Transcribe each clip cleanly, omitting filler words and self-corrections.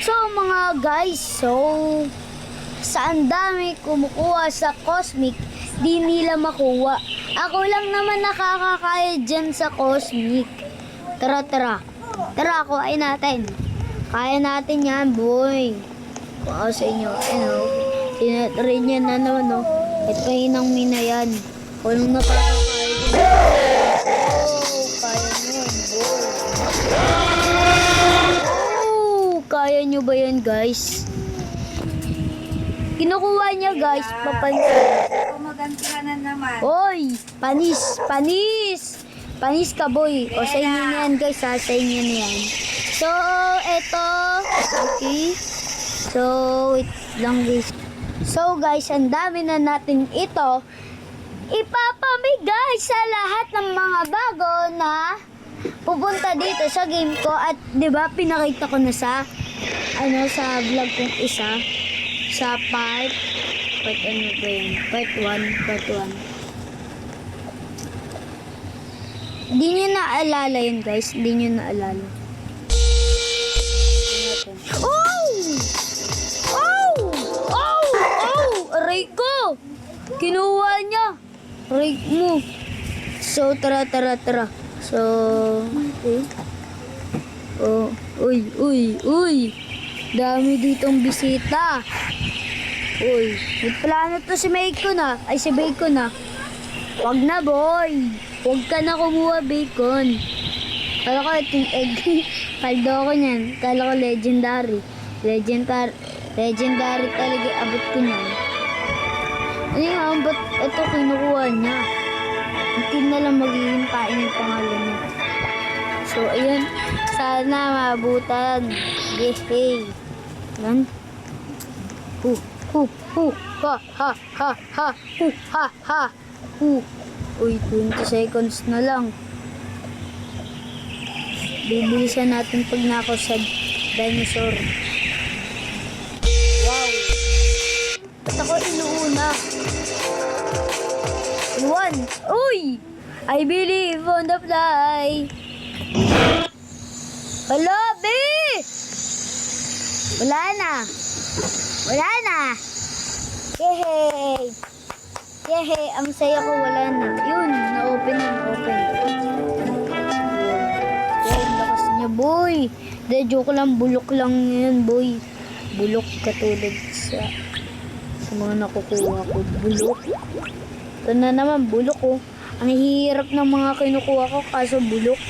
So mga guys, saan dami kumukuha sa Cosmic, di nila makuha. Ako lang naman nakakakaya dyan sa Cosmic. Tara, kuhain natin. Kaya natin yan, boy. Kung ako sa inyo, tinatry niya na naman, no? At pahinang mina yan. Walang nakakakaya dyan. Kaya nyo yan, boy. Kaya nyo ba yan, guys? Kinukuha niya, guys, papansin. Maganti ka na naman. Hoy, panis. Panis ka, boy. O, sa inyo na yan, guys, ha? Sa inyo na yan. So, eto. Okay. So, wait lang, guys. So, guys, ang dami na natin ito ipapamigay sa lahat ng mga bago na pupunta dito sa game ko. At, di ba, pinakita ko na sa vlog kong isa. Sa part 1. Hindi nyo naalala yun, guys. Hindi nyo naalala. Aray ko! Kinuha niya. Aray mo. So, tara. So, okay. Oh, uy. Dami ditong bisita. Uy, may plano to si Bacon na. Ay, si Bacon na. Wag na, boy. Huwag ka na kumuha, Bacon. Kala ko itong egg. Kaldo ko niyan. Kala ko legendary. Legendary talaga abot ko niyan. Ano yung ba't ito kinukuha niya? Hindi na lang magiging pain yung pangalan niya. So, ayun. Sana mabutan. Yehey. Yan. Ha. Uy, 20 seconds na lang. Bibilisan natin pag nako sa dinosaur. Wow. Ba't ako inuuna? One. Uy! I believe on the fly. Hello, B! Wala na. Yehey, ang saya ko, wala na. Yun, na-open. Yan, lakas niya, boy. De, joke lang, bulok lang yan, boy. Bulok katulad sa mga nakukuha ko. Bulok. Ito na naman, bulok, oh. Ang hirap ng mga kinukuha ko, kaso bulok.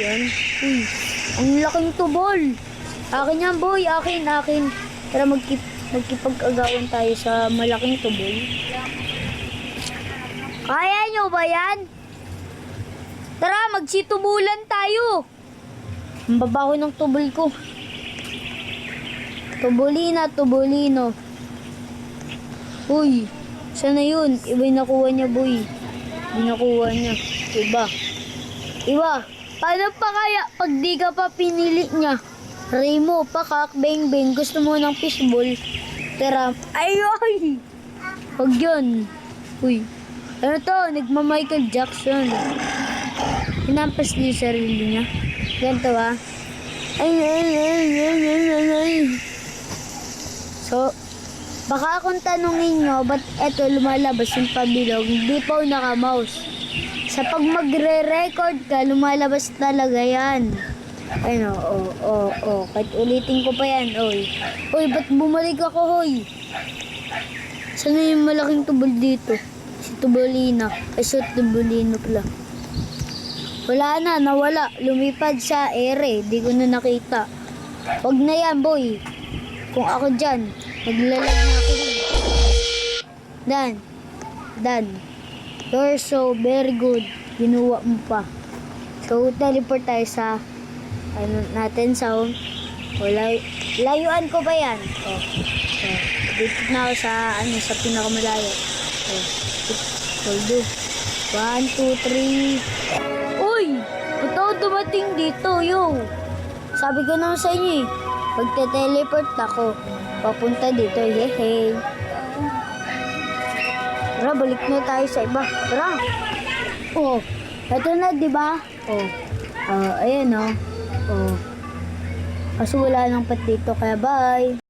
Yan. Uy, ang laking tubol. Akin yan, boy. Akin. Tara, magkipag-agawan tayo sa malaking tubol. Kaya nyo ba yan? Tara, magsitubulan tayo. Ang baba ko ng tubol ko. Tubulino. Uy, sana yun? Iba yung nakuha niya, boy. Nakuha niya. Iba. Paano pa kaya pag di ka pa pinili niya? Remo, pakak, beng. Gusto mo ng fishball? Tara. Ay! Huwag yun. Uy. Ano to? Nagma-Michael Jackson. Hinampas niya yung sarili niya. Ganito ba? Ay. So, baka akong tanungin nyo, ba't eto lumalabas yung pabilog, hindi pa ako naka-mouse. Sa pag magre-record ka, lumalabas talaga yan. Ayun, kahit ulitin ko pa yan, oy. Oy, ba't bumalik ako, hoy? Saan yung malaking tubol dito? Si Tubolina. Ay, si Tubolino pala. Wala na, nawala. Lumipad sa ere. Di ko na nakita. Wag na yan, boy. Kung ako dyan, naglalag na ako. Dan. You're so very good. Ginuwa mo pa. So, teleport tayo sa natin sound. Layuan ko ba yan? Dito na ako sa pinakamalayo. Hold 1, 2, 3. Uy! Ito dumating dito, yo. Sabi ko naman sa inyo eh. Magte-teleport ako. Papunta dito, yehey. Tara, balik na tayo sa iba. Tara. Oh, ito na, di ba? Ayan, oh. Kaso wala nang pat dito, kaya bye!